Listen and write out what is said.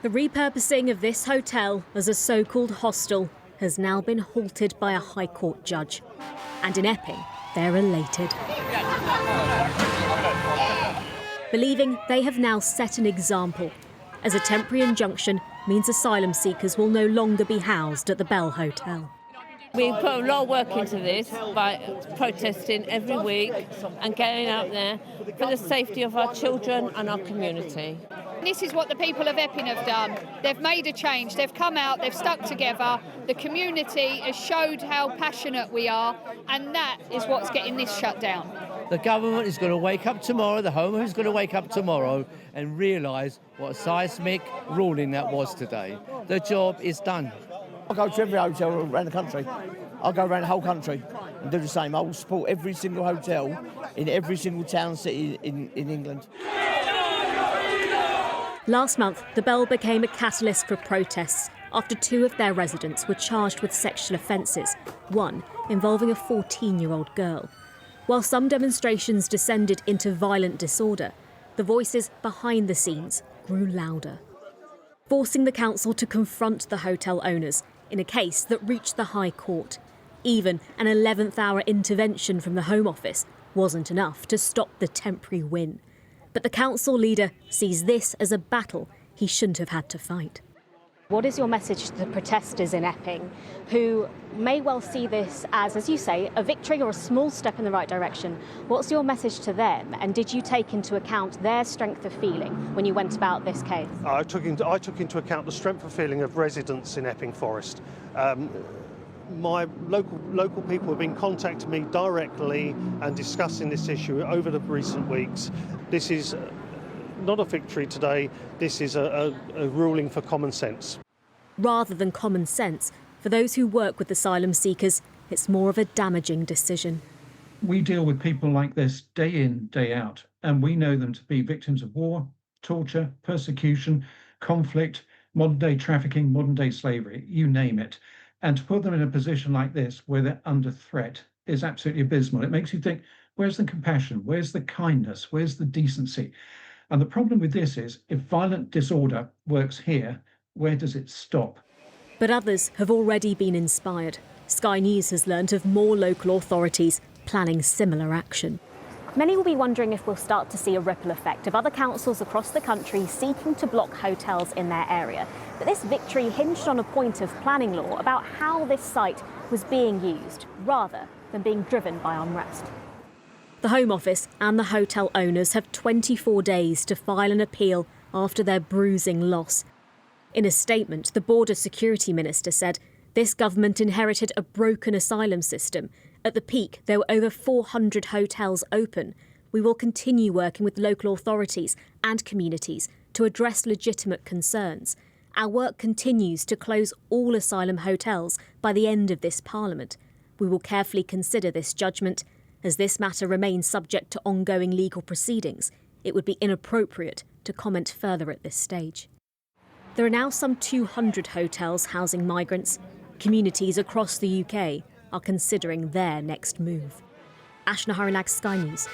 The repurposing of this hotel as a so-called hostel has now been halted by a High Court judge. And in Epping, they're elated, believing they have now set an example, as a temporary injunction means asylum seekers will no longer be housed at the Bell Hotel. We put a lot of work into this by protesting every week and getting out there for the safety of our children and our community. This is what the people of Epping have done. They've made a change, they've come out, they've stuck together. The community has showed how passionate we are, and that is what's getting this shut down. The government is going to wake up tomorrow, the Home Office is going to wake up tomorrow and realise what a seismic ruling that was today. The job is done. I'll go to every hotel around the country. I'll go around the whole country and do the same. I will support every single hotel in every single town, city in England. Last month, the Bell became a catalyst for protests after 2 of their residents were charged with sexual offences, one involving a 14-year-old girl. While some demonstrations descended into violent disorder, the voices behind the scenes grew louder, forcing the council to confront the hotel owners in a case that reached the High Court. Even an 11th-hour intervention from the Home Office wasn't enough to stop the temporary win. But the council leader sees this as a battle he shouldn't have had to fight. What is your message to the protesters in Epping who may well see this as you say, a victory or a small step in the right direction? What's your message to them, and did you take into account their strength of feeling when you went about this case? I took into account the strength of feeling of residents in Epping Forest. My local people have been contacting me directly and discussing this issue over the recent weeks. This is not a victory today, this is a ruling for common sense. Rather than common sense, for those who work with asylum seekers, it's more of a damaging decision. We deal with people like this day in, day out, and we know them to be victims of war, torture, persecution, conflict, modern-day trafficking, modern-day slavery, you name it. And to put them in a position like this, where they're under threat, is absolutely abysmal. It makes you think, where's the compassion? Where's the kindness? Where's the decency? And the problem with this is, if violent disorder works here, where does it stop? But others have already been inspired. Sky News has learnt of more local authorities planning similar action. Many will be wondering if we'll start to see a ripple effect of other councils across the country seeking to block hotels in their area. But this victory hinged on a point of planning law about how this site was being used, rather than being driven by unrest. The Home Office and the hotel owners have 24 days to file an appeal after their bruising loss. In a statement, the Border Security Minister said this government inherited a broken asylum system. At the peak, there were over 400 hotels open. We will continue working with local authorities and communities to address legitimate concerns. Our work continues to close all asylum hotels by the end of this Parliament. We will carefully consider this judgment. As this matter remains subject to ongoing legal proceedings, it would be inappropriate to comment further at this stage. There are now some 200 hotels housing migrants. Communities across the UK are considering their next move. Ashna Harinag, Sky News.